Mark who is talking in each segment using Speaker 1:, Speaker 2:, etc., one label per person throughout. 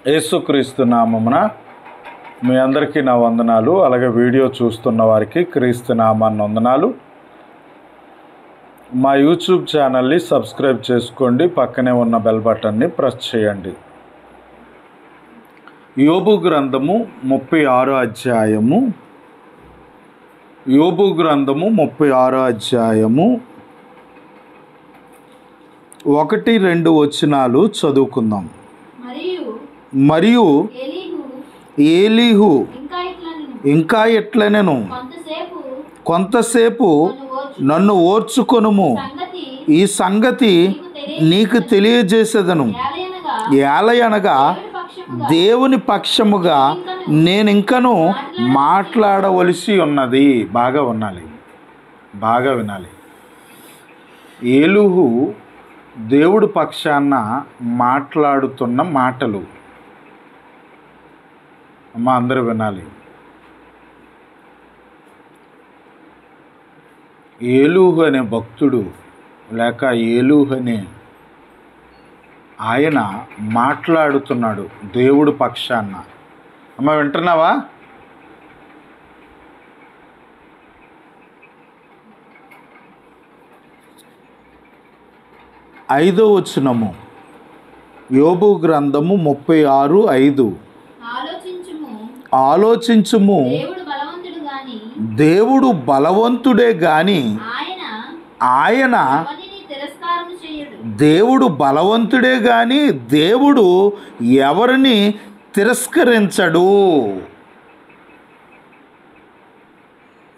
Speaker 1: యేసుక్రీస్తు నామమున మీ అందరికీ నా వందనాలు. అలాగే వీడియో చూస్తున్న వారికి క్రీస్తు నామాన వందనాలు. మా యూట్యూబ్ ఛానల్ని సబ్స్క్రైబ్ చేసుకోండి, పక్కనే ఉన్న బెల్ బటన్ని ప్రెస్ చేయండి. యోబు గ్రంథము 36వ అధ్యాయము. యోబు గ్రంథము 36వ అధ్యాయము 1-2 వచనాలు చదువుకుందాం. మరియు ఏలీహు ఇంకా ఎట్లనెను, కొంతసేపు నన్ను ఓర్చుకొనుము, ఈ సంగతి నీకు తెలియజేసేదను. ఏలయనగా దేవుని పక్షముగా నేనింకను మాట్లాడవలసి ఉన్నది. బాగా వినాలి. ఏలీహు దేవుడు పక్షాన మాట్లాడుతున్న మాటలు అమ్మ అందరూ వినాలి. ఏలీహు అనే భక్తుడు లేక ఏలీహు అనే ఆయన మాట్లాడుతున్నాడు దేవుడు పక్షాన. అమ్మ వింటున్నావా? ఐదో వచనము, యోబు గ్రంథము 36:5. ఆలోచించుము, దేవుడు బలవంతుడే గాని ఆయన దేవుడు బలవంతుడే గాని దేవుడు ఎవరిని తిరస్కరించడు.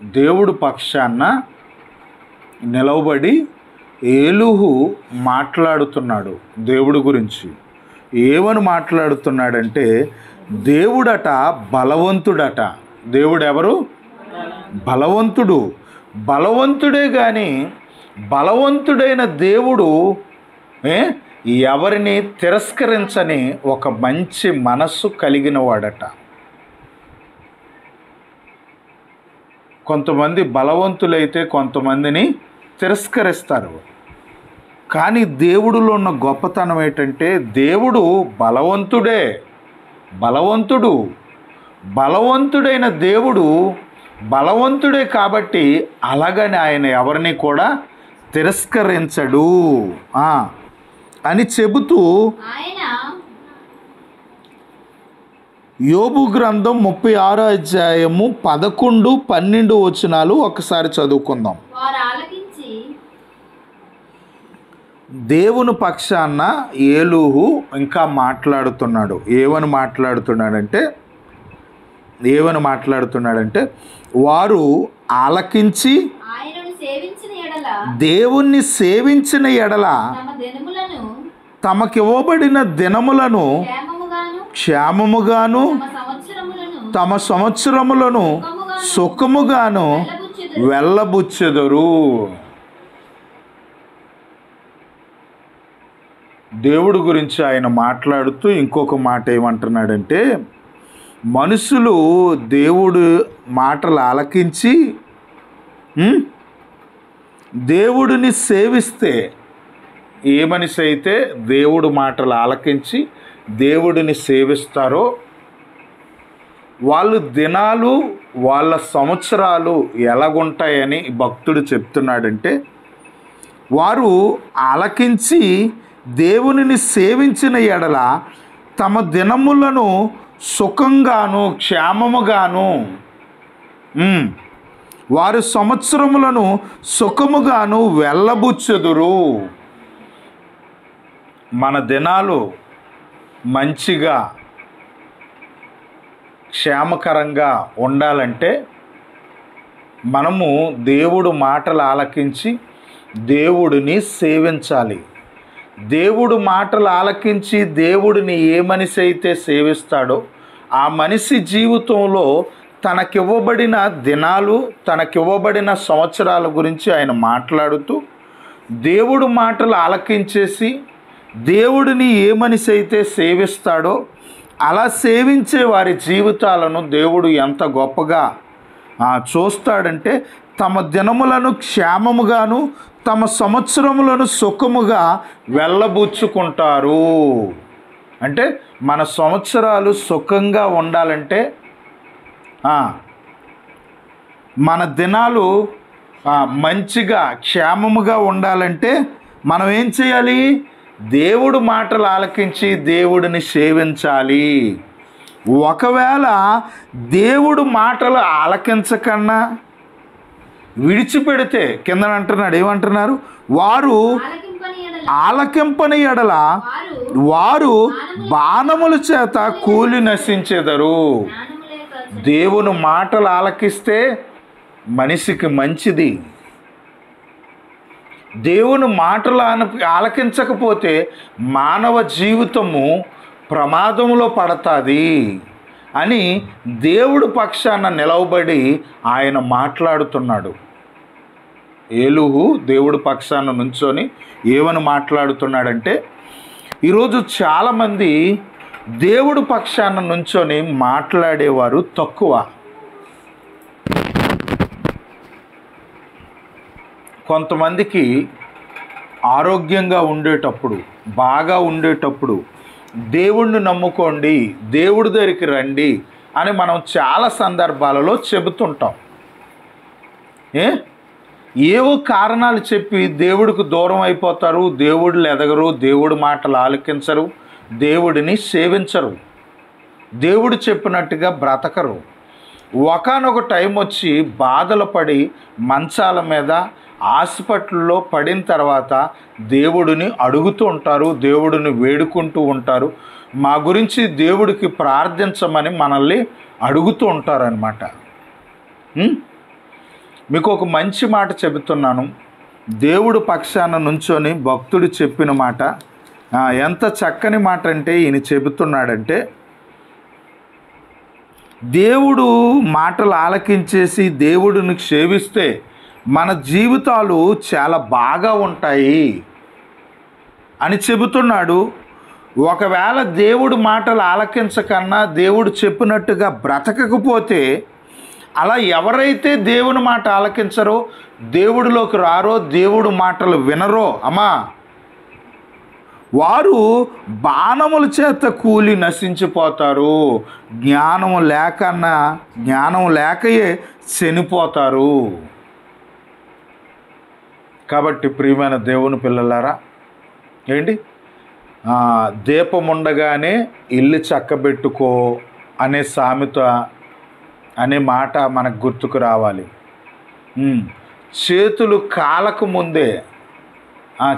Speaker 1: దేవుడు పక్షాన నిలవబడి ఏలీహు మాట్లాడుతున్నాడు దేవుడు గురించి. ఏమని మాట్లాడుతున్నాడంటే, దేవుడట బలవంతుడట. దేవుడు ఎవరు? బలవంతుడు. బలవంతుడే కానీ బలవంతుడైన దేవుడు ఎవరిని తిరస్కరించని ఒక మంచి మనస్సు కలిగిన వాడట. కొంతమంది బలవంతులైతే కొంతమందిని తిరస్కరిస్తారు. కానీ దేవుడిలో ఉన్న గొప్పతనం ఏంటంటే, దేవుడు బలవంతుడైన దేవుడు బలవంతుడే కాబట్టి అలాగని ఆయన ఎవరిని కూడా తిరస్కరించడు అని చెబుతూ యోబు గ్రంథం 36వ అధ్యాయము 11-12 వచనాలు ఒకసారి చదువుకుందాం. దేవుని పక్షాన ఏలీహు ఇంకా మాట్లాడుతున్నాడు. ఏమని మాట్లాడుతున్నాడంటే వారు ఆలకించి దేవుణ్ణి సేవించిన ఎడల తమకివ్వబడిన దినములను క్షేమముగాను తమ సంవత్సరములను సుఖముగాను వెళ్ళబుచ్చెదరు. దేవుడు గురించి ఆయన మాట్లాడుతూ ఇంకొక మాట ఏమంటున్నాడంటే, మనుషులు దేవుడు మాటలు ఆలకించి దేవుడిని సేవిస్తే, ఏ మనిషి అయితే దేవుడు మాటలు ఆలకించి దేవుడిని సేవిస్తారో వాళ్ళు దినాలు వాళ్ళ సంవత్సరాలు ఎలాగుంటాయని భక్తుడు చెప్తున్నాడంటే, వారు ఆలకించి దేవునిని సేవించిన ఎడల తమ దినములను సుఖంగాను క్షేమముగాను వారి సంవత్సరములను సుఖముగాను వెళ్ళబుచ్చెదురు. మన దినాలు మంచిగా క్షేమకరంగా ఉండాలంటే మనము దేవుడు మాటలు ఆలకించి దేవుడిని సేవించాలి. దేవుడు మాటలు ఆలకించి దేవుడిని ఏ మనిషి అయితే సేవిస్తాడో ఆ మనిషి జీవితంలో తనకివ్వబడిన దినాలు తనకివ్వబడిన సంవత్సరాల గురించి ఆయన మాట్లాడుతూ దేవుడు మాటలు ఆలకించేసి దేవుడిని ఏ మనిషి అయితే సేవిస్తాడో అలా సేవించే వారి జీవితాలను దేవుడు ఎంత గొప్పగా చూస్తాడంటే, తమ దినములను క్షేమముగాను తమ సంవత్సరములను సుఖముగా వెళ్ళబుచ్చుకుంటారు. అంటే మన సంవత్సరాలు సుఖంగా ఉండాలంటే, మన దినాలు మంచిగా క్షేమముగా ఉండాలంటే మనం ఏం చేయాలి? దేవుడు మాటలు ఆలకించి దేవుడిని సేవించాలి. ఒకవేళ దేవుడు మాటలు ఆలకించకన్నా విడిచిపెడితే, కింద అంటున్నాడు, ఏమంటున్నారు? వారు ఆలకింపని ఎడల వారు బాణముల చేత కూలి నశించెదరు. దేవుని మాటలు ఆలకిస్తే మనిషికి మంచిది. దేవుని మాటలు ఆలకించకపోతే మానవ జీవితము ప్రమాదంలో పడతాది అని దేవుడు పక్షాన నిలవబడి ఆయన మాట్లాడుతున్నాడు. ఏలుహు దేవుడు పక్షాన నుంచొని ఏమని మాట్లాడుతున్నాడంటే, ఈరోజు చాలామంది దేవుడు పక్షాన నుంచొని మాట్లాడేవారు తక్కువ. కొంతమందికి ఆరోగ్యంగా ఉండేటప్పుడు, బాగా ఉండేటప్పుడు దేవుణ్ణి నమ్ముకోండి, దేవుడి దగ్గరికి రండి అని మనం చాలా సందర్భాలలో చెబుతుంటాం. ఏవో కారణాలు చెప్పి దేవుడికి దూరం అయిపోతారు, దేవుళ్ళు ఎదగరు, దేవుడి మాటలు ఆలకించరు, దేవుడిని సేవించరు, దేవుడు చెప్పినట్టుగా బ్రతకరు. ఒకానొక టైం వచ్చి బాధలు పడి మంచాల మీద హాస్పిటల్లో పడిన తర్వాత దేవుడిని అడుగుతూ ఉంటారు, దేవుడిని వేడుకుంటూ ఉంటారు. మా గురించి దేవుడికి ప్రార్థించమని మనల్ని అడుగుతూ ఉంటారనమాట. మీకు ఒక మంచి మాట చెబుతున్నాను. దేవుడు పక్షాన నుంచొని భక్తుడు చెప్పిన మాట ఎంత చక్కని మాట అంటే, ఈయన చెబుతున్నాడంటే, దేవుడు మాటలు ఆలకించేసి దేవుడిని సేవిస్తే మన జీవితాలు చాలా బాగా ఉంటాయి అని చెబుతున్నాడు. ఒకవేళ దేవుడు మాటలు ఆలకించకన్నా దేవుడు చెప్పినట్టుగా బ్రతకకపోతే, అలా ఎవరైతే దేవుని మాట ఆలకించరో, దేవుడిలోకి రారో, దేవుడు మాటలు వినరో అమ్మా, వారు బాణముల చేత కూలి నశించిపోతారు. జ్ఞానం లేకయే చనిపోతారు. కాబట్టి ప్రియమైన దేవుని పిల్లలారా, ఏంటి దీపం ఉండగానే ఇల్లు చక్కబెట్టుకో అనే సామెత అనే మాట మనకు గుర్తుకు రావాలి. చేతులు కాలకు ముందే,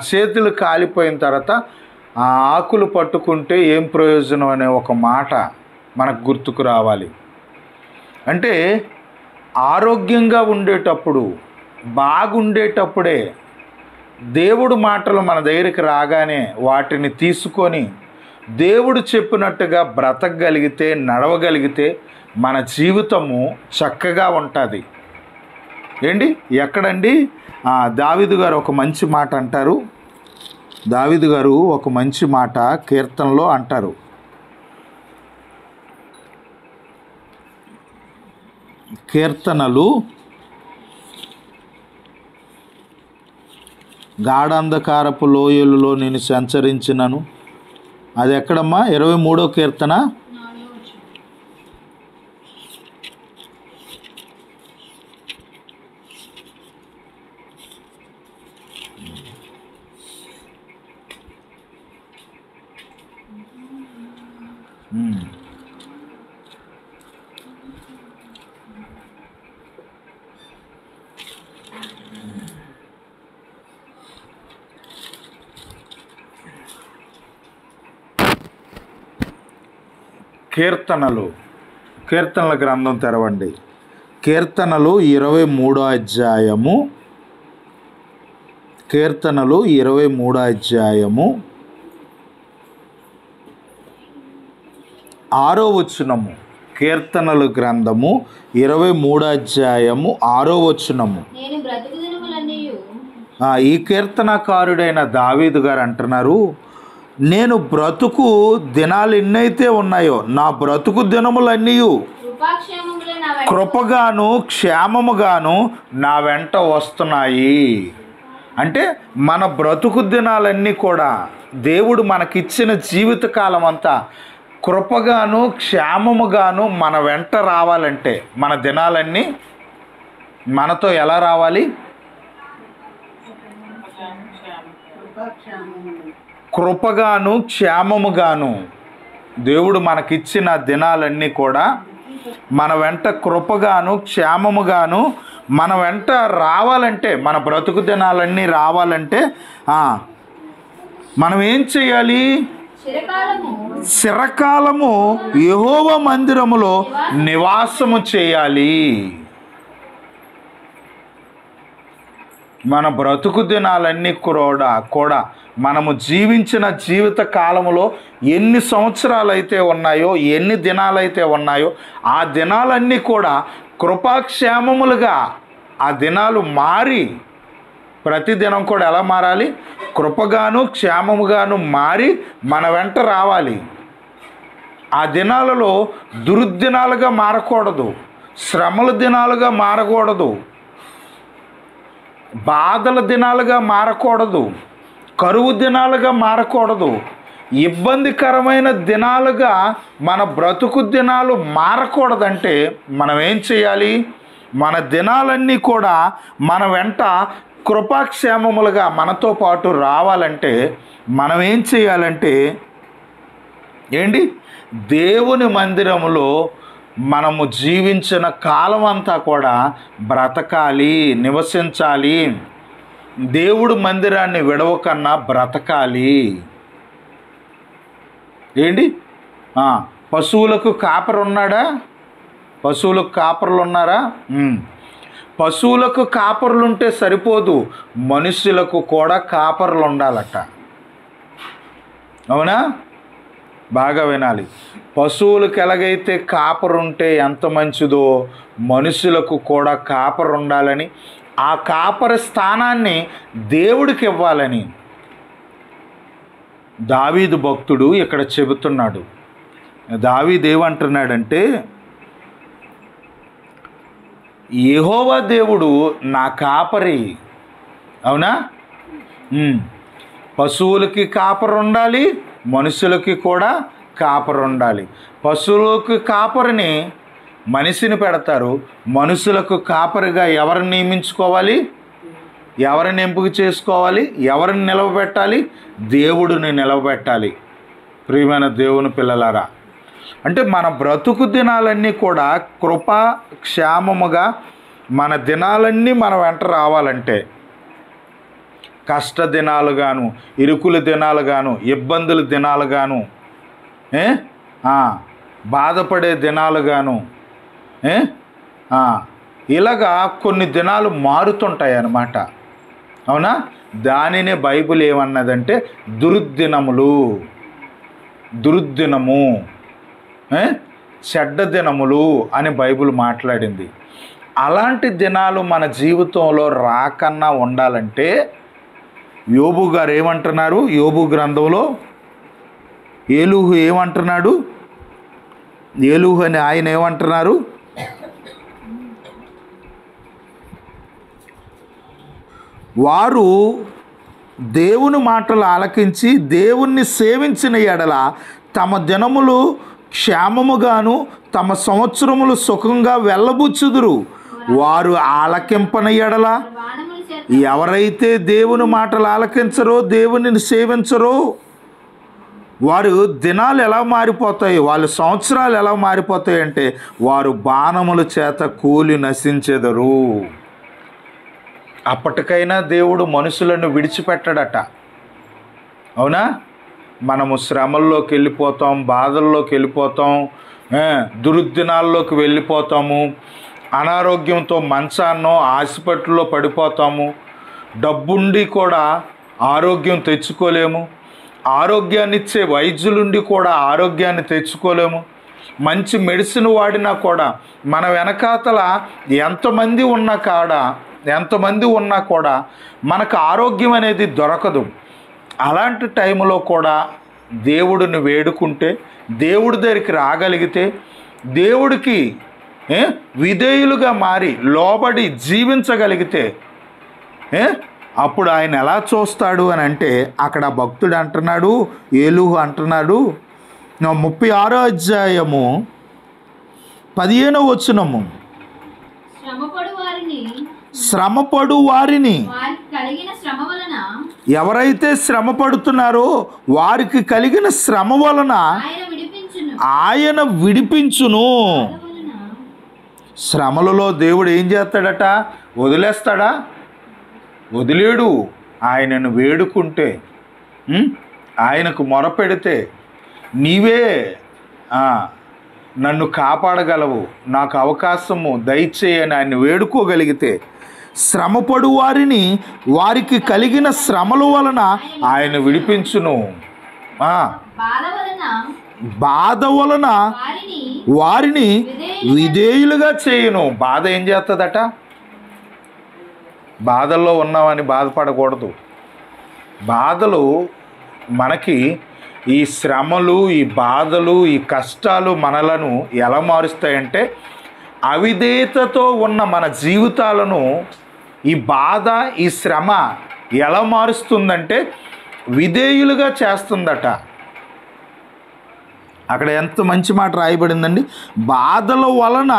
Speaker 1: చేతులు కాలిపోయిన తర్వాత ఆ ఆకులు పట్టుకుంటే ఏం ప్రయోజనం అనే ఒక మాట మనకు గుర్తుకు రావాలి. అంటే ఆరోగ్యంగా ఉండేటప్పుడు, బాగుండేటప్పుడే దేవుడు మాటలు మన దగ్గరికి రాగానే వాటిని తీసుకొని దేవుడు చెప్పినట్టుగా బ్రతకగలిగితే, నడవగలిగితే మన జీవితము చక్కగా ఉంటుంది. ఏంటి ఎక్కడండి? దావీదు గారు ఒక మంచి మాట అంటారు. దావీదు గారు ఒక మంచి మాట కీర్తనలో అంటారు. కీర్తనలు గాఢాంధకారపు లోయలలో నేను సంచరించినను. అది ఎక్కడమ్మా? 23వ కీర్తన 4వ. కీర్తనల గ్రంథం తెరవండి. కీర్తనలు 23వ అధ్యాయము, కీర్తనలు 23వ అధ్యాయము 6వ వచనము. కీర్తనలు గ్రంథము 23వ అధ్యాయము 6వ వచనము. ఈ కీర్తనకారుడైన దావీదు గారు అంటున్నారు, నేను బ్రతుకు దినాలు ఎన్నైతే ఉన్నాయో, నా బ్రతుకు దినములన్నీ కృపగాను క్షేమముగాను నా వెంట వస్తున్నాయి. అంటే మన బ్రతుకు దినాలన్నీ కూడా దేవుడు మనకిచ్చిన జీవితకాలం అంతా కృపగాను క్షేమముగాను మన వెంట రావాలంటే మన దినాలన్నీ మనతో ఎలా రావాలి? కృపగాను క్షేమముగాను. దేవుడు మనకిచ్చిన దినాలన్నీ కూడా మన వెంట కృపగాను క్షేమముగాను మన వెంట రావాలంటే, మన బ్రతుకు దినాలన్నీ రావాలంటే మనం ఏం చేయాలి? చిరకాలము యెహోవా మందిరములో నివాసము చేయాలి. మన బ్రతుకు దినాలన్నీ కూడా మనము జీవించిన జీవిత కాలములో ఎన్ని సంవత్సరాలు అయితే ఉన్నాయో, ఎన్ని దినాలైతే ఉన్నాయో, ఆ దినాలన్నీ కూడా కృపాక్షేమములుగా ఆ దినాలు మారి, ప్రతిదినం కూడా ఎలా మారాలి? కృపగాను క్షేమముగాను మారి మన వెంట రావాలి. ఆ దినాలలో దుర్దినాలుగా మారకూడదు, శ్రమల దినాలుగా మారకూడదు, బాధల దినాలుగా మారకూడదు, కరువు దినాలుగా మారకూడదు, ఇబ్బందికరమైన దినాలుగా మన బ్రతుకు దినాలు మారకూడదంటే మనం ఏం చేయాలి? మన దినాలన్నీ కూడా మన వెంట కృపాక్షేమములుగా మనతో పాటు రావాలంటే మనం ఏం చేయాలంటే ఏంటి? దేవుని మందిరములో మనము జీవించిన కాలం అంతా కూడా బ్రతకాలి, నివసించాలి. దేవుడు మందిరాన్ని విడవకన్నా బ్రతకాలి. ఏంటి? పశువులకు కాపరు ఉన్నాడా? పశువులకు కాపరులు ఉన్నారా? పశువులకు కాపరులు ఉంటే సరిపోదు, మనుషులకు కూడా కాపరులు ఉండాలట. అవునా? బాగా వినాలి. పశువులకు ఎలాగైతే కాపరు ఉంటే ఎంత మంచిదో, మనుషులకు కూడా కాపరు ఉండాలని, ఆ కాపరి స్థానాన్ని దేవుడికి ఇవ్వాలని దావీదు భక్తుడు ఇక్కడ చెబుతున్నాడు. దావీదు ఏమంటున్నాడంటే, యెహోవా దేవుడు నా కాపరి. అవునా? పశువులకి కాపరు ఉండాలి, మనుషులకి కూడా కాపరు ఉండాలి. పశువులకు కాపరిని మనిషిని పెడతారు, మనుషులకు కాపరిగా ఎవరిని నియమించుకోవాలి? ఎవరిని ఎంపిక చేసుకోవాలి? ఎవరిని నిలవబెట్టాలి? దేవుడిని నిలవబెట్టాలి. ప్రియమైన దేవుని పిల్లలారా, అంటే మన బ్రతుకు దినాలన్నీ కూడా కృపా క్షేమముగా మన దినాలన్నీ మన వెంట రావాలంటే, కష్ట దినాలుగాను, ఇరుకుల దినాలుగాను, ఇబ్బందుల దినాలుగాను, బాధపడే దినాలుగాను, ఇలాగా కొన్ని దినాలు మారుతుంటాయి అన్నమాట. అవునా? దానినే బైబిల్ ఏమన్నదంటే దుర్దినములు, దుర్దినము, చెడ్డ దినములు అని బైబిల్ మాట్లాడింది. అలాంటి దినాలు మన జీవితంలో రాకన్నా ఉండాలంటే యోబు గారు ఏమంటున్నారు? యోబు గ్రంథంలో ఏలూహు ఏమంటున్నాడు? ఏలూహు అని ఆయన ఏమంటున్నారు? వారు దేవుని మాటలు ఆలకించి దేవుణ్ణి సేవించిన ఎడల తమ దినములు క్షేమముగాను తమ సంవత్సరములు సుఖంగా వెళ్ళబుచ్చుదురు. వారు ఆలకింపన ఎడల, ఎవరైతే దేవుని మాటలు ఆలకించరో, దేవునిని సేవించరో, వారు దినాలు ఎలా మారిపోతాయి, వాళ్ళ సంవత్సరాలు ఎలా మారిపోతాయి అంటే వారు బాణముల చేత కూలి నశించెదరు. అప్పటికైనా దేవుడు మనుషులను విడిచిపెట్టడట. అవునా? మనము శ్రమల్లోకి వెళ్ళిపోతాం, బాధల్లోకి వెళ్ళిపోతాం, దుర్దినాల్లోకి వెళ్ళిపోతాము, అనారోగ్యంతో మంచాన్నో హాస్పిటల్లో పడిపోతాము, డబ్బుండి కూడా ఆరోగ్యం తెచ్చుకోలేము, ఆరోగ్యాన్ని ఇచ్చే వైద్యులుండి కూడా ఆరోగ్యాన్ని తెచ్చుకోలేము, మంచి మెడిసిన్ వాడినా కూడా మన వెనకాతల ఎంతమంది ఉన్నా కూడా మనకు ఆరోగ్యం అనేది దొరకదు. అలాంటి టైంలో కూడా దేవుడిని వేడుకుంటే, దేవుడి దగ్గరికి రాగలిగితే, దేవుడికి విధేయులుగా మారి లోబడి జీవించగలిగితే అప్పుడు ఆయన ఎలా చూస్తాడు అని అంటే అక్కడ భక్తుడు అంటున్నాడు, ఏలుహు అంటున్నాడు, 36వ అధ్యాయము 15వ వచనము, శ్రమపడు వారిని ఎవరైతే శ్రమ పడుతున్నారో వారికి కలిగిన శ్రమ వలన ఆయన విడిపించును. శ్రమలలో దేవుడు ఏం చేస్తాడట? వదిలేస్తాడా? వదిలేడు. ఆయనను వేడుకుంటే, ఆయనకు మొరపెడితే, నీవే నన్ను కాపాడగలవు, నాకు అవకాశము దయచేయని ఆయన వేడుకోగలిగితే, శ్రమపడు వారిని వారికి కలిగిన శ్రమల వలన ఆయన విడిపించును. బాధ వలన వారిని విధేయులుగా చేయును. బాధ ఏం చేస్తుందట? బాధల్లో ఉన్నామని బాధపడకూడదు. బాధలు మనకి, ఈ శ్రమలు, ఈ బాధలు, ఈ కష్టాలు మనలను ఎలా మారుస్తాయంటే, అవిధేయతతో ఉన్న మన జీవితాలను ఈ బాధ, ఈ శ్రమ ఎలా మారుస్తుందంటే విధేయులుగా చేస్తుందట. అక్కడ ఎంత మంచి మాట రాయబడిందండి. బాధల వలన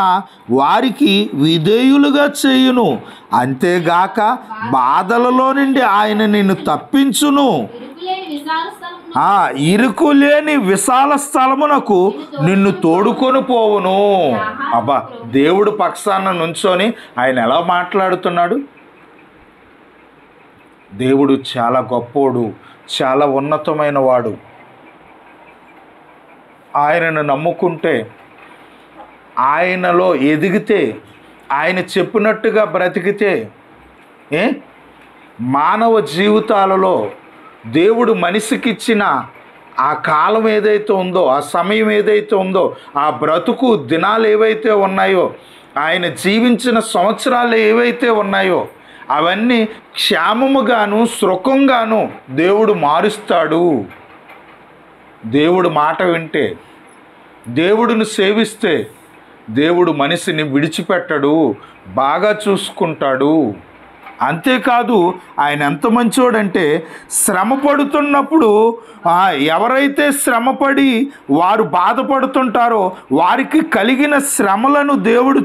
Speaker 1: వారికి విధేయులుగా చేయును, అంతేగాక బాధలలో నుండి ఆయన నిన్ను తప్పించును. ఇరుకులేని విశాల స్థలమునకు నిన్ను తోడుకొని పోవును. అబ్బా, దేవుడు పక్షాన నుంచొని ఆయన ఎలా మాట్లాడుతున్నాడు? దేవుడు చాలా గొప్పోడు, చాలా ఉన్నతమైన వాడు. ఆయనను నమ్ముకుంటే, ఆయనలో ఎదిగితే, ఆయన చెప్పినట్టుగా బ్రతికితే, మానవ జీవితాలలో దేవుడు మనిషికిచ్చిన ఆ కాలం ఏదైతే ఉందో, ఆ సమయం ఏదైతే ఉందో, ఆ బ్రతుకు దినాలు ఏవైతే ఉన్నాయో, ఆయన జీవించిన సంవత్సరాలు ఏవైతే ఉన్నాయో, అవన్నీ క్షేమముగాను సుఖంగాను దేవుడు మారుస్తాడు. దేవుడు మాట వింటే, దేవుడిని సేవిస్తే, దేవుడు మనిషిని విడిచిపెట్టడు, బాగా చూసుకుంటాడు. అంతేకాదు, ఆయన ఎంత మంచోడంటే, శ్రమ పడుతున్నప్పుడు ఎవరైతే శ్రమపడి వారు బాధపడుతుంటారో వారికి కలిగిన శ్రమలను దేవుడు